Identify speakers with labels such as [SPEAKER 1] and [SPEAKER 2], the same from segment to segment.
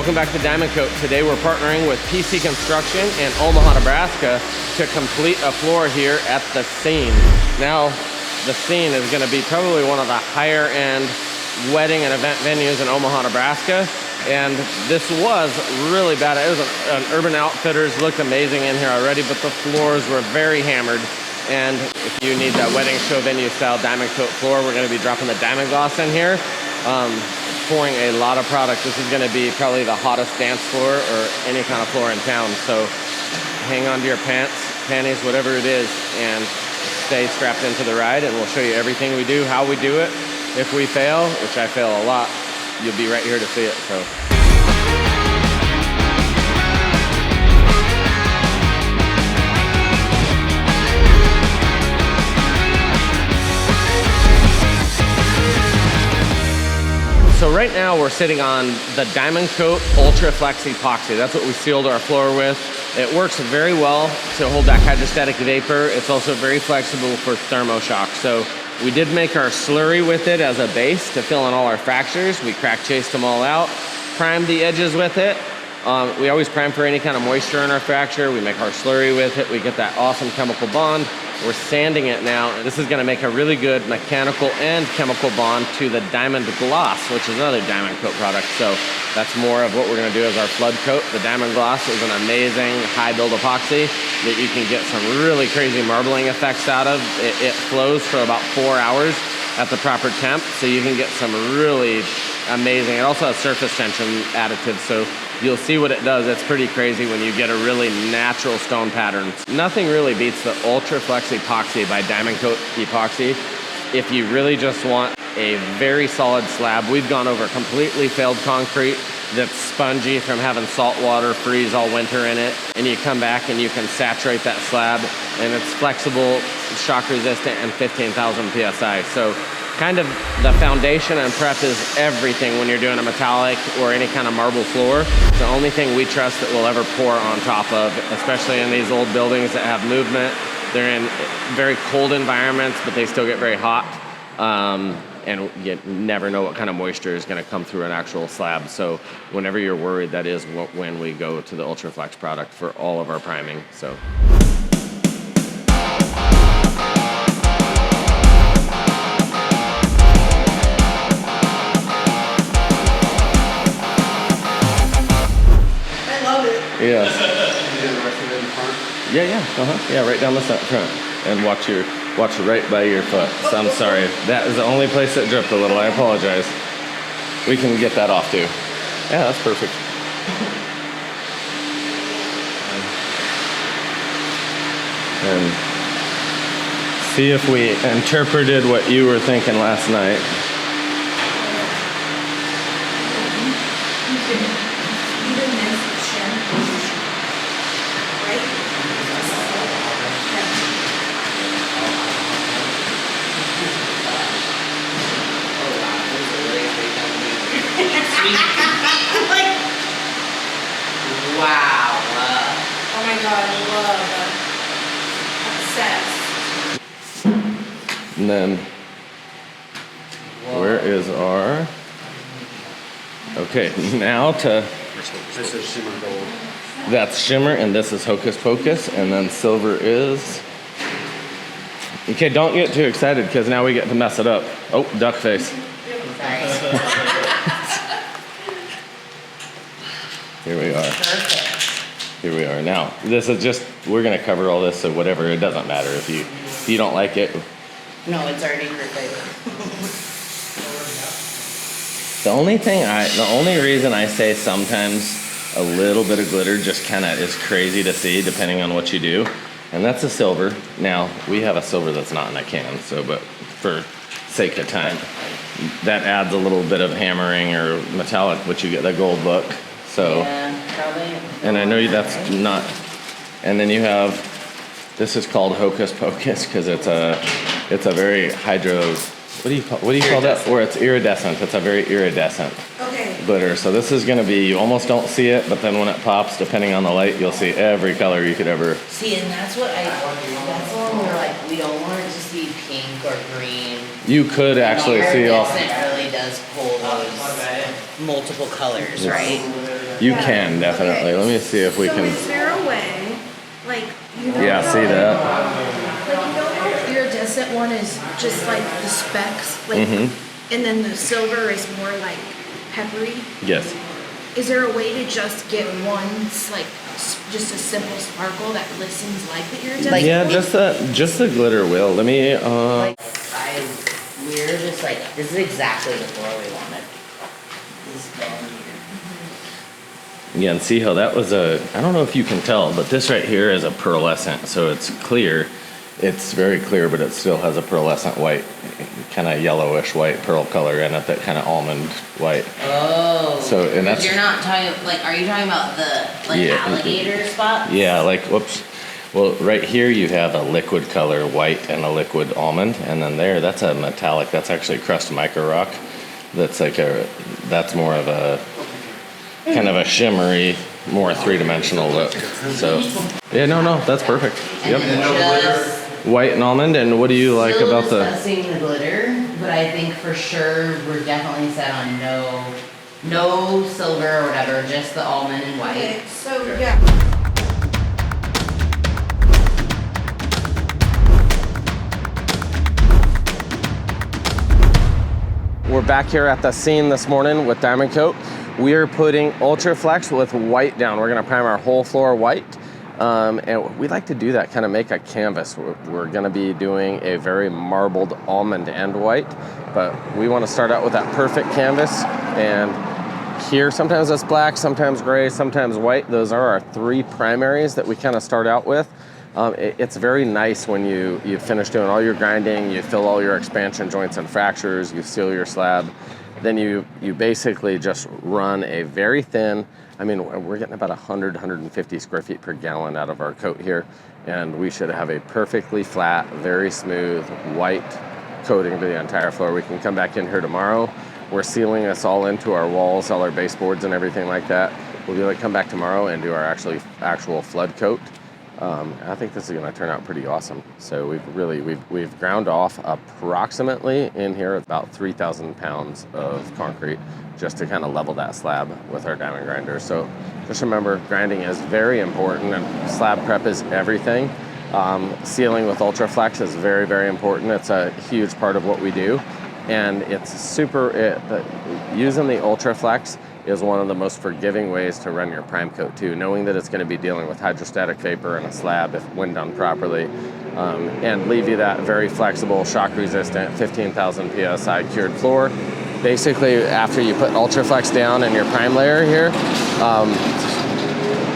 [SPEAKER 1] welcome back to Diamond Coat. Today we're partnering with PC Construction in Omaha, Nebraska to complete a floor here at the Scene. Now, the Scene is going to be probably one of the higher end wedding and event venues in Omaha, Nebraska. And this was really bad. It was an Urban Outfitters, looked amazing in here already, but the floors were very hammered. And if you need that wedding show venue style Diamond Coat floor, we're going to be dropping the diamond gloss in here. Pouring a lot of product. This is going to be probably the hottest dance floor or any kind of floor in town. So hang on to your pants, panties, whatever it is, and stay strapped into the ride, and we'll show you everything we do, how we do it. If we fail, which I fail a lot, you'll be right here to see it. So right now we're sitting on the Diamond Coat Ultra Flex Epoxy. That's what we sealed our floor with. It works very well to hold that hydrostatic vapor. It's also very flexible for thermoshock. So we did make our slurry with it as a base to fill in all our fractures. We crack chased them all out, primed the edges with it. We always prime for any kind of moisture in our fracture. We make our slurry with it. We get that awesome chemical bond. We're sanding it now. This is going to make a really good mechanical and chemical bond to the diamond gloss, which is another Diamond Coat product. So that's more of what we're going to do as our flood coat. The diamond gloss is an amazing high build epoxy that you can get some really crazy marbling effects out of. It flows for about 4 hours at the proper temp, so you can get some really amazing. It also has surface tension additives, so you'll see what it does. It's pretty crazy when you get a really natural stone pattern. Nothing really beats the Ultra Flex Epoxy by Diamond Coat Epoxy. If you really just want a very solid slab, we've gone over completely failed concrete that's spongy from having salt water freeze all winter in it, and you come back and you can saturate that slab, and it's flexible, shock resistant, and 15,000 PSI. So kind of the foundation and prep is everything when you're doing a metallic or any kind of marble floor. It's the only thing we trust that we'll ever pour on top of, especially in these old buildings that have movement. They're in very cold environments, but they still get very hot. And you never know what kind of moisture is going to come through an actual slab. So whenever you're worried, that is when we go to the Ultra Flex product for all of our priming. So. Yeah. Yeah, right down the front, and watch right by your foot. So I'm sorry, that is the only place that dripped a little. I apologize. We can get that off too. Yeah, that's perfect. And see if we interpreted what you were thinking last night.
[SPEAKER 2] Wow, love. Oh my God, love. Obsessed.
[SPEAKER 1] And then, where is our... Okay, now to...
[SPEAKER 3] This is shimmer gold.
[SPEAKER 1] That's shimmer, and this is hocus pocus, and then silver is... Okay, don't get too excited, because now we get to mess it up. Oh, duck face. Here we are.
[SPEAKER 2] Perfect.
[SPEAKER 1] Here we are. Now, this is just, we're going to cover all this, so whatever, it doesn't matter if you don't like it.
[SPEAKER 2] No, it's already perfect.
[SPEAKER 1] The only reason I say sometimes a little bit of glitter just kind of is crazy to see depending on what you do, and that's a silver. Now, we have a silver that's not in a can, so, but for sake of time, that adds a little bit of hammering or metallic, but you get that gold look. So,
[SPEAKER 2] yeah, probably.
[SPEAKER 1] And I know that's not, and then you have, this is called hocus pocus because it's a very what do you call that? Or it's iridescent. It's a very iridescent glitter. So this is going to be, you almost don't see it, but then when it pops, depending on the light, you'll see every color you could ever.
[SPEAKER 2] See, and that's what we're like, we don't want it to see pink or green.
[SPEAKER 1] You could actually see all.
[SPEAKER 2] It really does pull those multiple colors, right?
[SPEAKER 1] You can definitely.
[SPEAKER 4] Okay.
[SPEAKER 1] Let me see if we
[SPEAKER 4] So
[SPEAKER 1] can.
[SPEAKER 4] is there a way, like, you know,
[SPEAKER 1] Yeah, see that?
[SPEAKER 4] like, you know how the iridescent one is just like the specks, like, and then the silver is more like peppery?
[SPEAKER 1] Yes.
[SPEAKER 4] Is there a way to just get one, like, just a simple sparkle that glistens like the iridescent?
[SPEAKER 2] Like-
[SPEAKER 1] Yeah, just the glitter will. Let me.
[SPEAKER 2] Like, we're just like, this is exactly the floor we wanted. This down here.
[SPEAKER 1] Yeah, and see how that was a. I don't know if you can tell, but this right here is a pearlescent, so it's clear. It's very clear, but it still has a pearlescent white, kind of yellowish white pearl color in it, that kind of almond white.
[SPEAKER 2] Oh.
[SPEAKER 1] So, and that's-
[SPEAKER 2] You're not talking, like, are you talking about the, like,
[SPEAKER 1] Yeah.
[SPEAKER 2] alligator spots?
[SPEAKER 1] Yeah, like, whoops. Well, right here you have a liquid color white and a liquid almond, and then there, that's a metallic. That's actually crust micro rock. That's like that's more of a kind of a shimmery, more three-dimensional look. So, yeah, no, that's perfect. Yep.
[SPEAKER 2] And just
[SPEAKER 1] White and almond, and what do you like
[SPEAKER 2] still
[SPEAKER 1] about the?
[SPEAKER 2] discussing the glitter, but I think for sure we're definitely set on no silver or whatever, just the almond and white.
[SPEAKER 4] Okay, so, yeah.
[SPEAKER 1] We're back here at the scene this morning with Diamond Coat. We are putting Ultra Flex with white down. We're gonna prime our whole floor white. And we like to do that, kind of make a canvas. We're gonna be doing a very marbled almond and white, but we wanna start out with that perfect canvas. And here, sometimes it's black, sometimes gray, sometimes white. Those are our three primaries that we kind of start out with. It's very nice when you finish doing all your grinding, you fill all your expansion joints and fractures, you seal your slab. Then you basically just run a very thin, I mean, we're getting about 100, 150 square feet per gallon out of our coat here, and we should have a perfectly flat, very smooth, white coating to the entire floor. We can come back in here tomorrow. We're sealing this all into our walls, all our baseboards and everything like that. We'll be able to come back tomorrow and do our actual flood coat. I think this is going to turn out pretty awesome. So we've ground off approximately in here about 3,000 pounds of concrete just to kind of level that slab with our diamond grinder. So just remember, grinding is very important and slab prep is everything. Sealing with Ultra Flex is very, very important. It's a huge part of what we do. And it's using the Ultra Flex is one of the most forgiving ways to run your prime coat too, knowing that it's going to be dealing with hydrostatic vapor in a slab when done properly, and leave you that very flexible, shock resistant, 15,000 PSI cured floor. Basically, after you put Ultra Flex down in your prime layer here,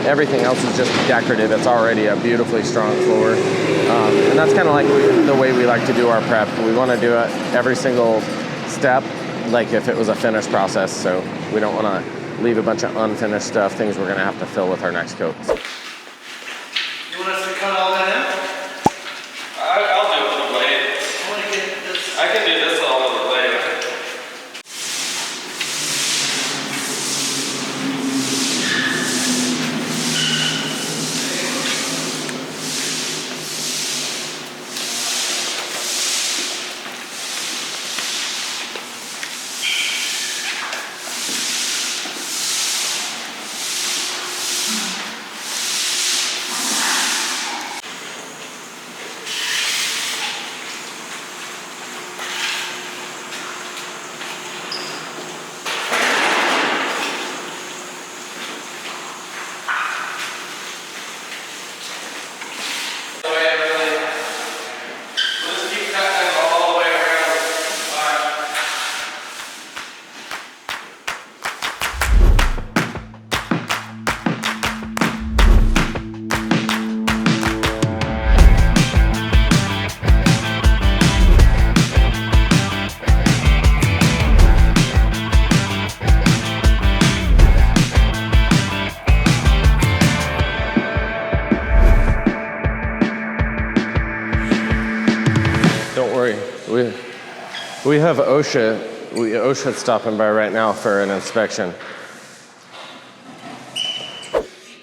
[SPEAKER 1] everything else is just decorative. It's already a beautifully strong floor. And that's kind of like the way we like to do our prep. We want to do it every single step like if it was a finished process. So we don't want to leave a bunch of unfinished stuff, things we're going to have to fill with our next coats.
[SPEAKER 5] You want us to cut all that out? I'll do it with a blade. I want to get this. I can do this all with a blade.
[SPEAKER 1] Don't worry, we have OSHA's stopping by right now for an inspection.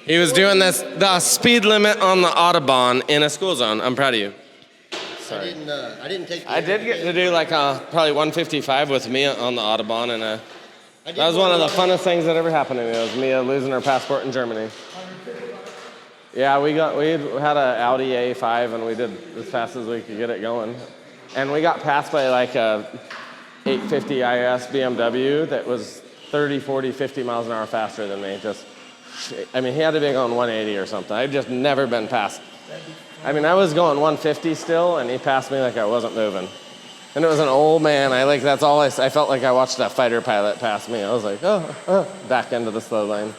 [SPEAKER 1] He was doing the speed limit on the Autobahn in a school zone. I'm proud of you. Sorry.
[SPEAKER 6] I didn't take.
[SPEAKER 1] I did get to do like probably 155 with me on the Autobahn, and That was one of the funnest things that ever happened to me. Was Mia losing her passport in Germany. Yeah, we had an Audi A5 and we did as fast as we could get it going. And we got passed by like a 850 IS BMW that was 30, 40, 50 miles an hour faster than me. I mean, he had to be going 180 or something. I've just never been passed. I mean, I was going 150 still and he passed me like I wasn't moving. And it was an old man. That's all I felt like I watched that fighter pilot pass me. I was like, back into the slow lane.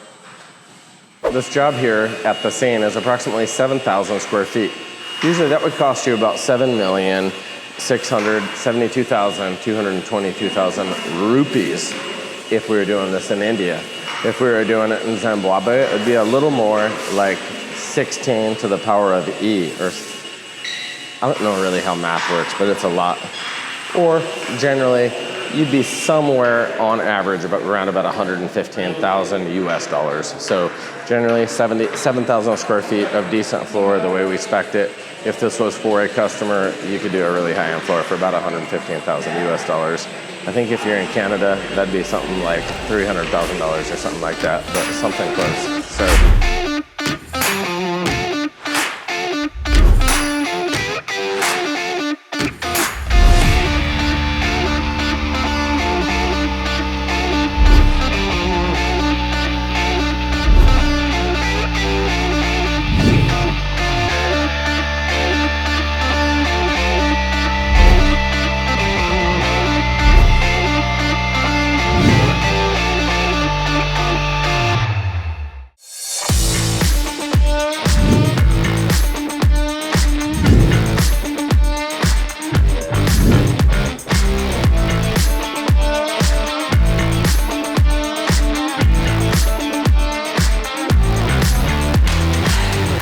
[SPEAKER 1] This job here at the scene is approximately 7,000 square feet. Usually that would cost you about 7,672,222 rupees if we were doing this in India. If we were doing it in Zimbabwe, it would be a little more like 16 to the power of E, or I don't know really how math works, but it's a lot. Or generally, you'd be somewhere on average around about 115,000 US dollars. So generally 7,000 square feet of decent floor the way we spec'd it. If this was for a customer, you could do a really high-end floor for about 115,000 US dollars. I think if you're in Canada, that'd be something like $300,000 or something like that, but something close. So.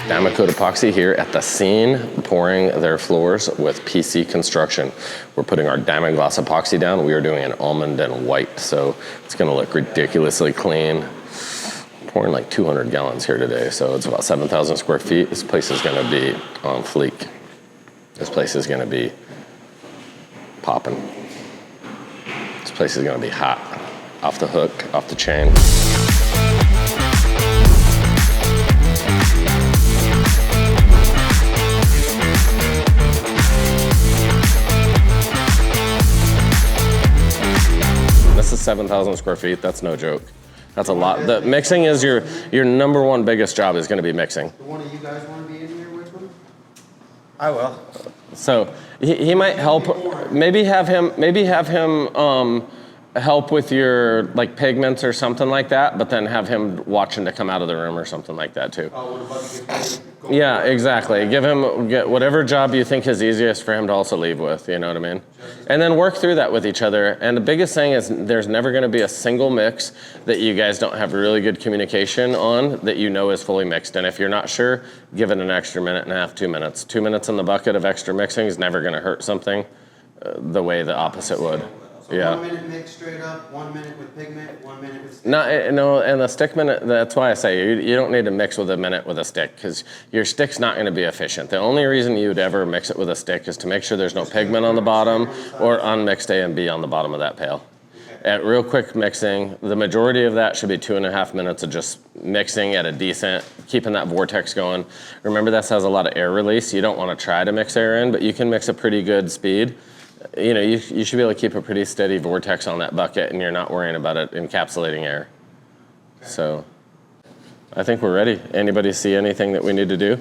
[SPEAKER 1] Diamond Coat Epoxy here at the scene, pouring their floors with PC Construction. We're putting our diamond gloss epoxy down. We are doing an almond and white, so it's gonna look ridiculously clean. Pouring like 200 gallons here today, so it's about 7,000 square feet. This place is gonna be on fleek. This place is gonna be popping. This place is gonna be hot. Off the hook, off the chain. This is 7,000 square feet. That's no joke. That's a lot. The mixing is your number one biggest job is going to be mixing.
[SPEAKER 3] Do one of you guys want to be in here with them?
[SPEAKER 6] I will.
[SPEAKER 1] So he might help. Maybe have him help with your like pigments or something like that. But then have him watching to come out of the room or something like that too.
[SPEAKER 3] Oh, what about you get
[SPEAKER 1] Yeah, exactly. Get whatever job you think is easiest for him to also leave with, you know what I mean? And then work through that with each other. And the biggest thing is there's never gonna be a single mix that you guys don't have really good communication on that you know is fully mixed. And if you're not sure, give it an extra minute and a half, 2 minutes. 2 minutes in the bucket of extra mixing is never gonna hurt something the way the opposite would.
[SPEAKER 3] So
[SPEAKER 1] Yeah.
[SPEAKER 3] 1 minute mix straight up, 1 minute with pigment, 1 minute with stick.
[SPEAKER 1] No, and the stick minute, that's why I say you don't need to mix with a minute with a stick because your stick's not gonna be efficient. The only reason you would ever mix it with a stick is to make sure there's no pigment on the bottom or unmixed A and B on the bottom of that pail. At real quick mixing, the majority of that should be 2.5 minutes of just mixing at a decent, keeping that vortex going. Remember, this has a lot of air release. You don't wanna try to mix air in, but you can mix a pretty good speed. You know, you should be able to keep a pretty steady vortex on that bucket and you're not worrying about it encapsulating air. Okay. So, I think we're ready. Anybody see anything that we need to do?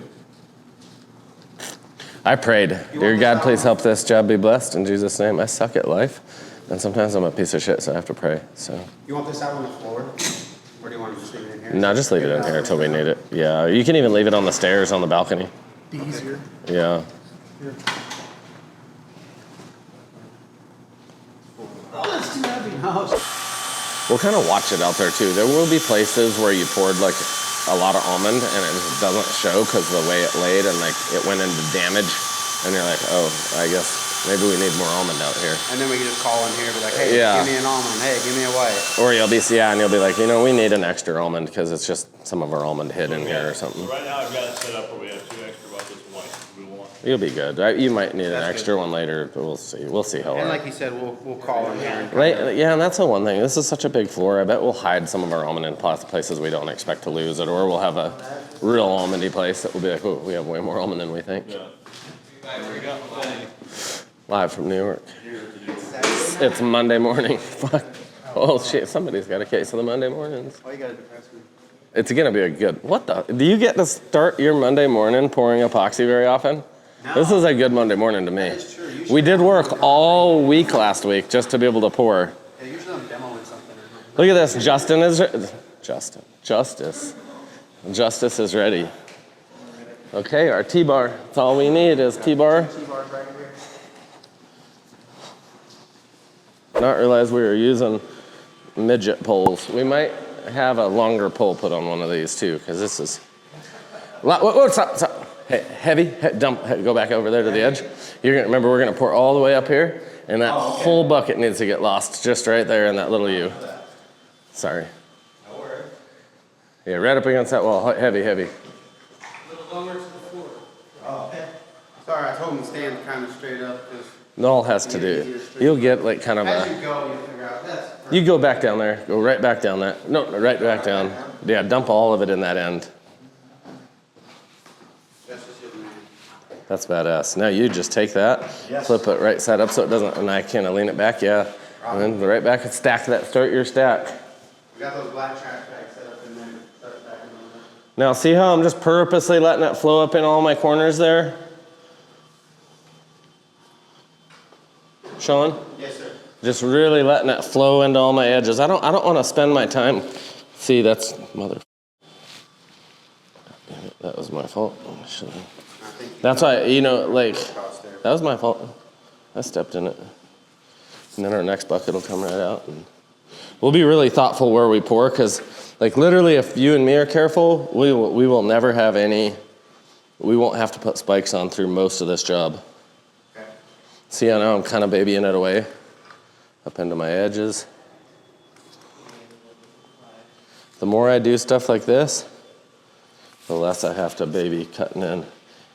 [SPEAKER 1] I prayed, dear God, please help this job be blessed in Jesus' name. I suck at life and sometimes I'm a piece of shit, so I have to pray, so.
[SPEAKER 3] You want this out on the floor? Or do you want to just leave it in here?
[SPEAKER 1] No, just leave it in here until we need it. Yeah, you can even leave it on the stairs on the balcony.
[SPEAKER 6] Be easier.
[SPEAKER 1] Yeah.
[SPEAKER 6] Here. Oh, that's too heavy. No.
[SPEAKER 1] We'll kind of watch it out there too. There will be places where you poured like a lot of almond and it just doesn't show because the way it laid and like it went into damage. And you're like, oh, I guess maybe we need more almond out here.
[SPEAKER 3] And then we can just call in here and be like, hey,
[SPEAKER 1] Yeah.
[SPEAKER 3] give me an almond. Hey, give me a white.
[SPEAKER 1] Or you'll be, and you'll be like, you know, we need an extra almond because it's just some of our almond hid in here or something.
[SPEAKER 7] So right now I've got it set up where we have 2 extra buckets of white. We want
[SPEAKER 1] You'll be good. You might need an extra one later, but we'll see. We'll see how.
[SPEAKER 3] And like you said, we'll call in here. And
[SPEAKER 1] Right, yeah, and that's the one thing. This is such a big floor. I bet we'll hide some of our almond in places we don't expect to lose it, or we'll have a real almondy place that will be like, oh, we have way more almond than we think. Live from New York. It's Monday morning. Fuck. Oh shit! Somebody's got a case of the Monday mornings.
[SPEAKER 3] Why you gotta depress me?
[SPEAKER 1] It's gonna be a good. What the? Do you get to start your Monday morning pouring epoxy very often?
[SPEAKER 3] No.
[SPEAKER 1] This is a good Monday morning to me.
[SPEAKER 3] That is true.
[SPEAKER 1] We did work all week last week just to be able to pour.
[SPEAKER 3] Yeah, usually I'm demoing something.
[SPEAKER 1] Look at this. Justice is ready. Okay, our T-bar. That's all we need is T-bar.
[SPEAKER 3] T-bar right here.
[SPEAKER 1] Not realize we were using midget poles. We might have a longer pole put on one of these too, because this is. Stop. Hey, heavy. Dump. Go back over there to the edge. You're gonna remember we're gonna pour all the way up here, and that whole bucket needs to get lost just right there in that little U. Sorry.
[SPEAKER 3] No worries.
[SPEAKER 1] Yeah, right up against that wall. Heavy.
[SPEAKER 3] A little lower to the floor. Oh, okay. Sorry, I told him to stand kind of straight up because.
[SPEAKER 1] It all has to do. You'll get like kind of
[SPEAKER 3] As
[SPEAKER 1] a.
[SPEAKER 3] you go, you figure out that's.
[SPEAKER 1] You go back down there. Go right back down that. No, right back down. Yeah, dump all of it in that end.
[SPEAKER 3] That's just your man.
[SPEAKER 1] That's badass. Now you just take that, flip it right side up so it doesn't, and I kind of lean it back, yeah. And then right back and stack that, start your stack.
[SPEAKER 3] We got those black trash bags set up and then start stacking them.
[SPEAKER 1] Now see how I'm just purposely letting it flow up in all my corners there? Sean?
[SPEAKER 3] Yes, sir.
[SPEAKER 1] Just really letting it flow into all my edges. I don't want to spend my time. See, that's mother. That was my fault. That's why, that was my fault. I stepped in it. And then our next bucket will come right out. And we'll be really thoughtful where we pour, because literally if you and me are careful, we will never have any, we won't have to put spikes on through most of this job.
[SPEAKER 3] Okay.
[SPEAKER 1] See how now I'm kind of babying it away up into my edges. The more I do stuff like this, the less I have to baby cutting in.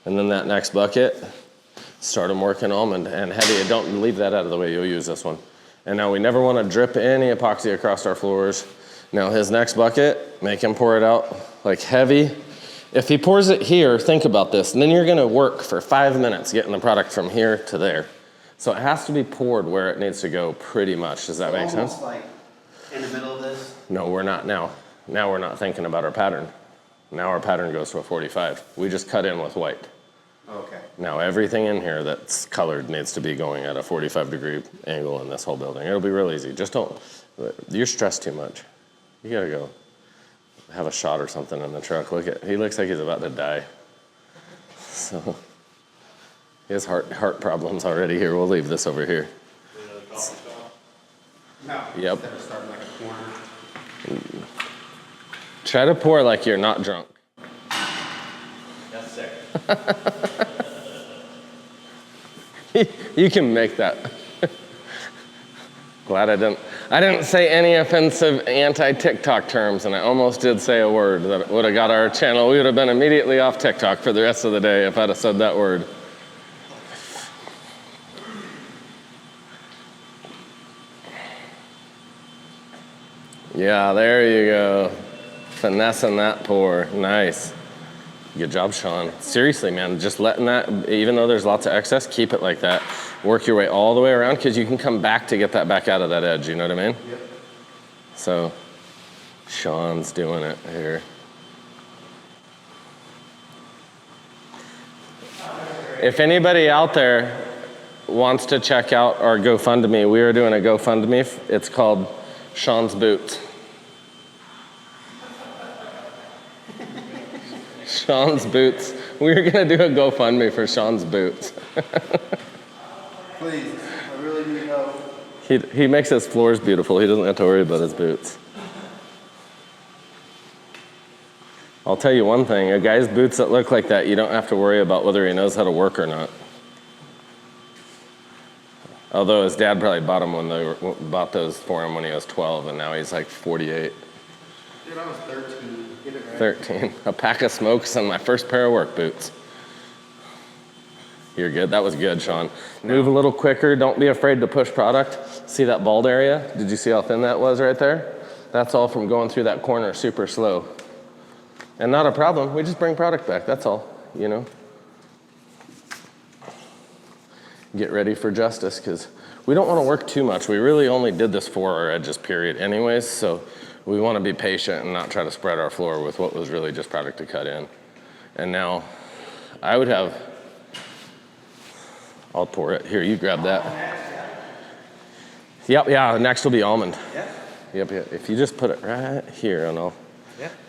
[SPEAKER 1] And then that next bucket, start them working almond and heavy. Don't leave that out of the way, you'll use this one. And now we never want to drip any epoxy across our floors. Now his next bucket, make him pour it out heavy. If he pours it here, think about this, and then you're gonna work for 5 minutes getting the product from here to there. So it has to be poured where it needs to go pretty much. Does that make sense?
[SPEAKER 3] Almost like in the middle of this.
[SPEAKER 1] No, we're not now. Now we're not thinking about our pattern. Now our pattern goes to a 45. We just cut in with white.
[SPEAKER 3] Okay.
[SPEAKER 1] Now everything in here that's colored needs to be going at a 45-degree angle in this whole building. It'll be real easy. Just don't, you're stressed too much. You gotta go have a shot or something in the truck. He looks like he's about to die. So he has heart problems already here. We'll leave this over here.
[SPEAKER 3] No.
[SPEAKER 1] Yep.
[SPEAKER 3] Instead of starting like a corner.
[SPEAKER 1] Try to pour like you're not drunk.
[SPEAKER 5] That's sick.
[SPEAKER 1] You can make that. Glad I didn't say any offensive anti-TikTok terms, and I almost did say a word that would have got our channel. We would have been immediately off TikTok for the rest of the day if I'd have said that word. Yeah, there you go. Finessing that pour. Nice. Good job, Sean. Seriously, man, just letting that, even though there's lots of excess, keep it like that. Work your way all the way around, because you can come back to get that back out of that edge, you know what I mean?
[SPEAKER 3] Yep.
[SPEAKER 1] So, Sean's doing it here. If anybody out there wants to check out our GoFundMe, we are doing a GoFundMe. It's called Sean's Boots. Sean's Boots. We're gonna do a GoFundMe for Sean's Boots.
[SPEAKER 3] Please, I really need help.
[SPEAKER 1] He makes his floors beautiful. He doesn't have to worry about his boots. I'll tell you one thing, a guy's boots that look like that, you don't have to worry about whether he knows how to work or not. Although his dad probably bought those for him when he was 12, and now he's like 48.
[SPEAKER 3] Dude, I was 13. Get it right.
[SPEAKER 1] 13. A pack of smokes and my first pair of work boots. You're good. That was good, Sean. Move a little quicker. Don't be afraid to push product. See that bald area? Did you see how thin that was right there? That's all from going through that corner super slow. And not a problem. We just bring product back. That's all, you know. Get ready for justice, because we don't want to work too much. We really only did this for our edges, period, anyways. So we want to be patient and not try to spread our floor with what was really just product to cut in. And now I would have, I'll pour it. Here, you grab that. Yep, yeah, next will be almond.
[SPEAKER 6] Yeah.
[SPEAKER 1] Yep. If you just put it right here, and I'm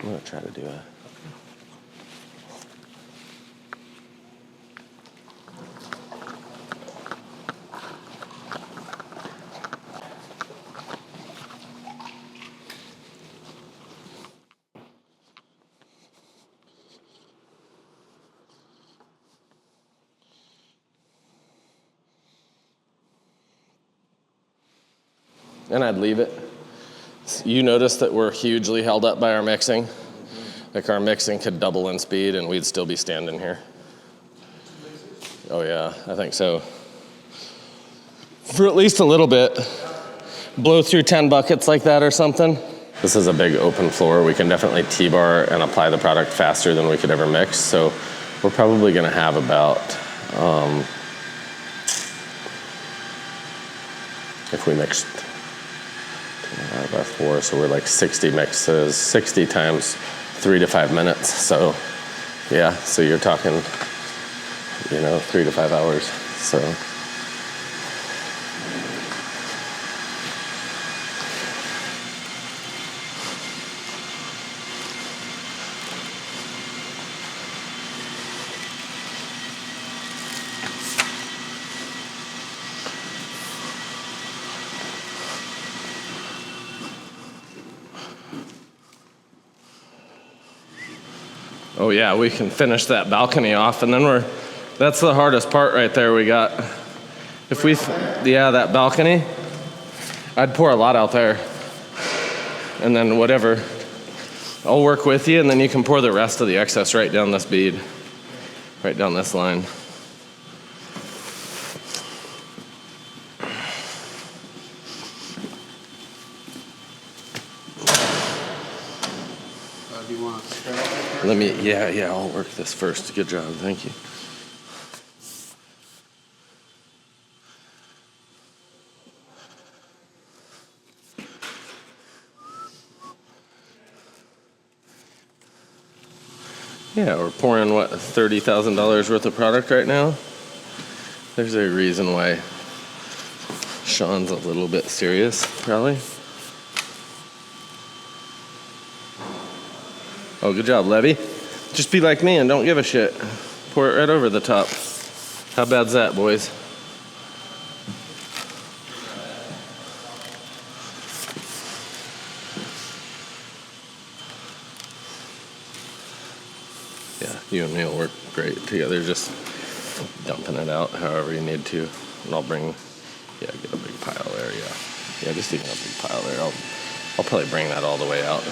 [SPEAKER 1] gonna try to do it. And I'd leave it. You notice that we're hugely held up by our mixing. Like our mixing could double in speed and we'd still be standing here. Oh yeah, I think so. For at least a little bit. Blow through 10 buckets like that or something. This is a big open floor. We can definitely T-bar and apply the product faster than we could ever mix. So we're probably gonna have about, if we mixed by 4, so we're like 60 mixes, 60 times 3 to 5 minutes. So yeah, so you're talking, 3 to 5 hours. So oh yeah, we can finish that balcony off, and then that's the hardest part right there we got. That balcony, I'd pour a lot out there, and then whatever, I'll work with you, and then you can pour the rest of the excess right down this bead, right down this line.
[SPEAKER 3] Do you want to spread out that first?
[SPEAKER 1] Let me, yeah, I'll work this first. Good job, thank you. Yeah, we're pouring, what, $30,000 worth of product right now? There's a reason why Sean's a little bit serious, probably. Oh, good job, Levy. Just be like me and don't give a shit. Pour it right over the top. How bad's that, boys? Yeah, you and me will work great together, just dumping it out however you need to. And I'll bring, get a big pile there, yeah. Yeah, just even a big pile there. I'll probably bring that all the way out.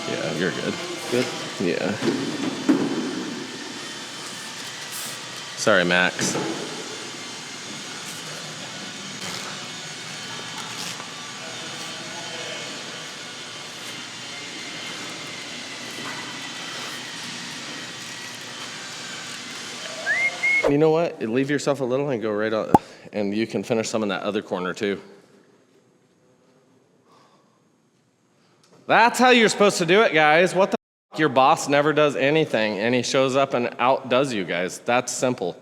[SPEAKER 1] Yeah, you're good.
[SPEAKER 3] Good?
[SPEAKER 1] Yeah. Sorry, Max. You know what? Leave yourself a little and go right on, and you can finish some in that other corner too. That's how you're supposed to do it, guys. What the f***? Your boss never does anything, and he shows up and outdoes you guys. That's simple.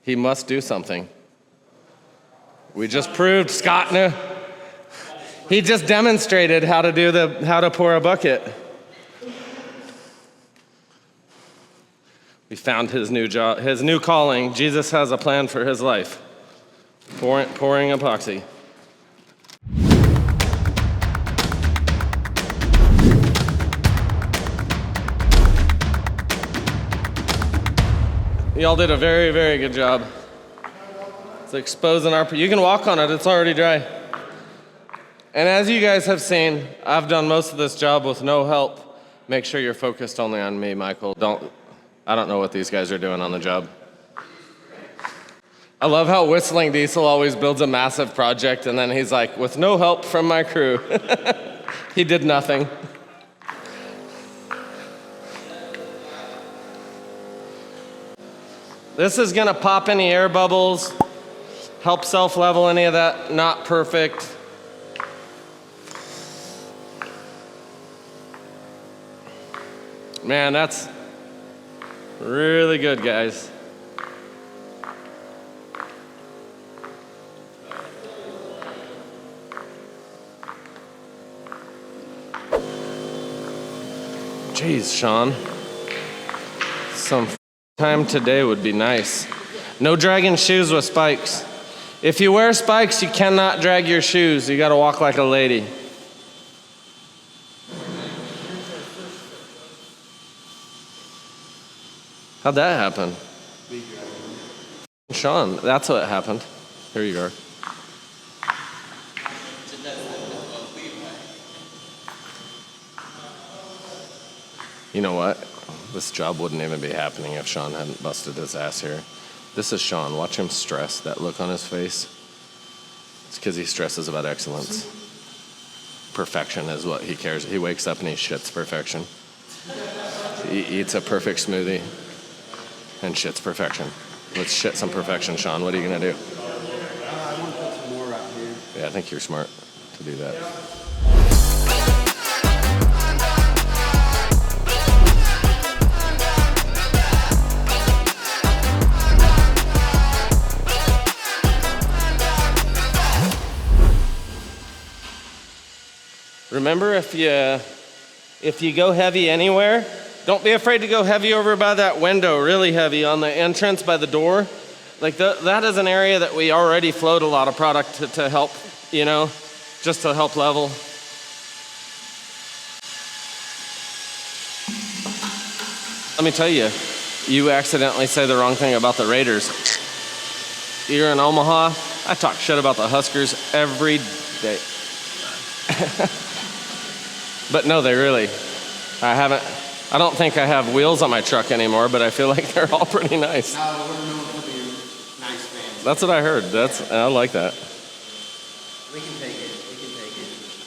[SPEAKER 1] He must do something. We just proved Scott knew. He just demonstrated how to pour a bucket. We found his new job, his new calling. Jesus has a plan for his life. Pouring epoxy. Y'all did a very, very good job. It's exposing you can walk on it, it's already dry. And as you guys have seen, I've done most of this job with no help. Make sure you're focused only on me, Michael. I don't know what these guys are doing on the job. I love how Whistling Diesel always builds a massive project and then he's like, with no help from my crew. He did nothing. This is gonna pop any air bubbles, help self-level any of that, not perfect. Man, that's really good, guys. Jeez, Sean. Some time today would be nice. No dragging shoes with spikes. If you wear spikes, you cannot drag your shoes. You gotta walk like a lady. How'd that happen? Sean, that's what happened. Here you are. You know what? This job wouldn't even be happening if Sean hadn't busted his ass here. This is Sean. Watch him stress. That look on his face. It's because he stresses about excellence. Perfection is what he cares. He wakes up and he shits perfection. He eats a perfect smoothie and shits perfection. Let's shit some perfection, Sean. What are you going to do?
[SPEAKER 6] I want to put some more out here.
[SPEAKER 1] Yeah, I think you're smart to do that. Remember, if you go heavy anywhere, don't be afraid to go heavy over by that window, really heavy on the entrance by the door. Like that is an area that we already float a lot of product to help, just to help level. Let me tell you, you accidentally say the wrong thing about the Raiders. You're in Omaha, I talk shit about the Huskers every day. But no, they really, I don't think I have wheels on my truck anymore, but I feel like they're all pretty nice.
[SPEAKER 3] Now we're known for being nice fans.
[SPEAKER 1] That's what I heard. I like that.
[SPEAKER 3] We can take it.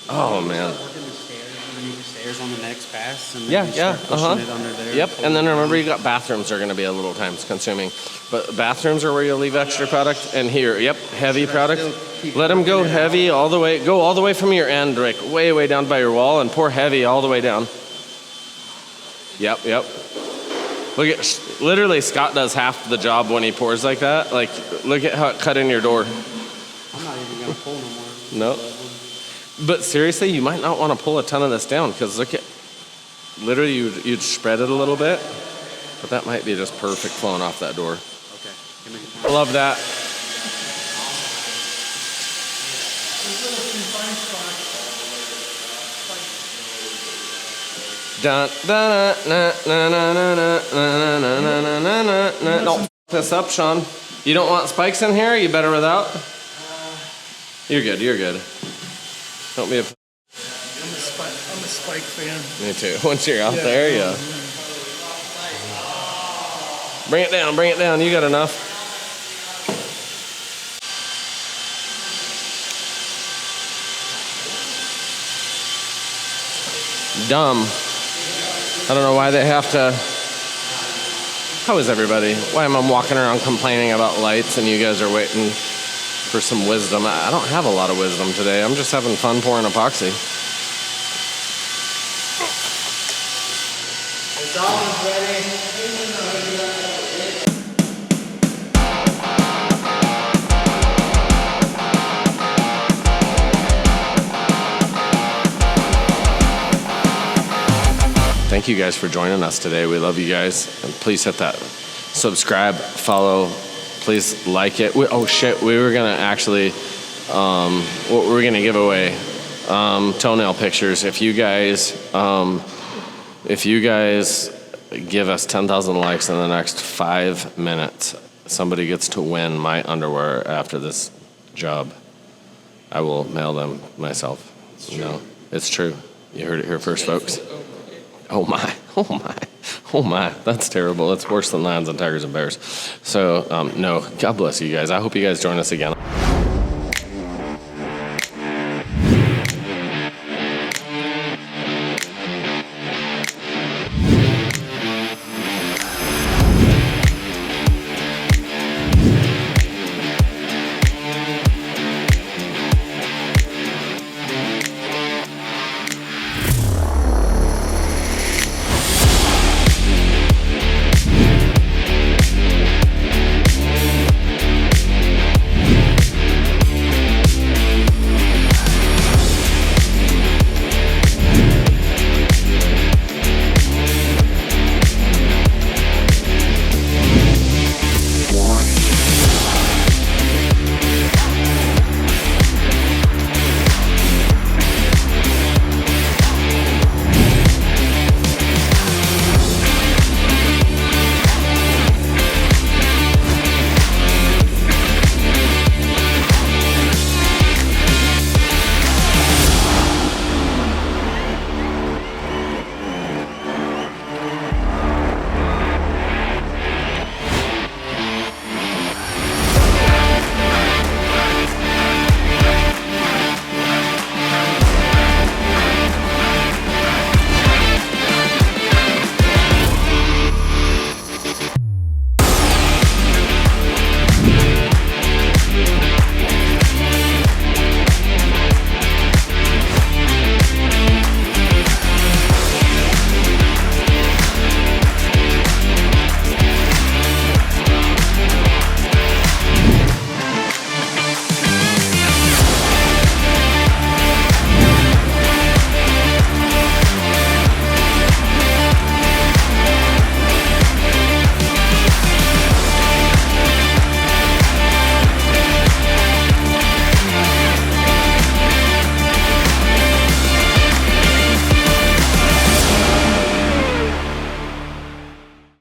[SPEAKER 1] Oh, man.
[SPEAKER 3] Working the stairs, underneath the stairs on the next pass, and then
[SPEAKER 1] Yeah,
[SPEAKER 3] you
[SPEAKER 1] yeah,
[SPEAKER 3] start pushing it under there.
[SPEAKER 1] Yep, and then remember you got bathrooms are gonna be a little time consuming. But bathrooms are where you'll leave extra product, and here, yep, heavy product. Let them go heavy all the way from your end, like way down by your wall, and pour heavy all the way down. Yep. Look at, literally Scott does half the job when he pours like that. Like, look at how it cut in your door.
[SPEAKER 3] I'm not even gonna pull no more.
[SPEAKER 1] No. But seriously, you might not want to pull a ton of this down, because look at, literally you'd spread it a little bit, but that might be just perfect flowing off that door.
[SPEAKER 3] Okay. Give me the
[SPEAKER 1] I love that. Don't f this up, Sean. You don't want spikes in here? You better without? You're good. Don't be a...
[SPEAKER 6] I'm a Spike fan.
[SPEAKER 1] Me too. Once you're out there, yeah. Bring it down. You got enough. Dumb. I don't know why they have to... How is everybody? Why am I walking around complaining about lights and you guys are waiting for some wisdom? I don't have a lot of wisdom today. I'm just having fun pouring epoxy.
[SPEAKER 3] It's almost ready.
[SPEAKER 1] Thank you guys for joining us today. We love you guys. And please hit that subscribe, follow. Please like it. We were going to actually, we're going to give away toenail pictures. If you guys give us 10,000 likes in the next 5 minutes, somebody gets to win my underwear after this job. I will mail them myself. No, it's true. You heard it here first, folks. Oh my. Oh my, that's terrible. That's worse than lions and tigers and bears. So, no, God bless you guys. I hope you guys join us again.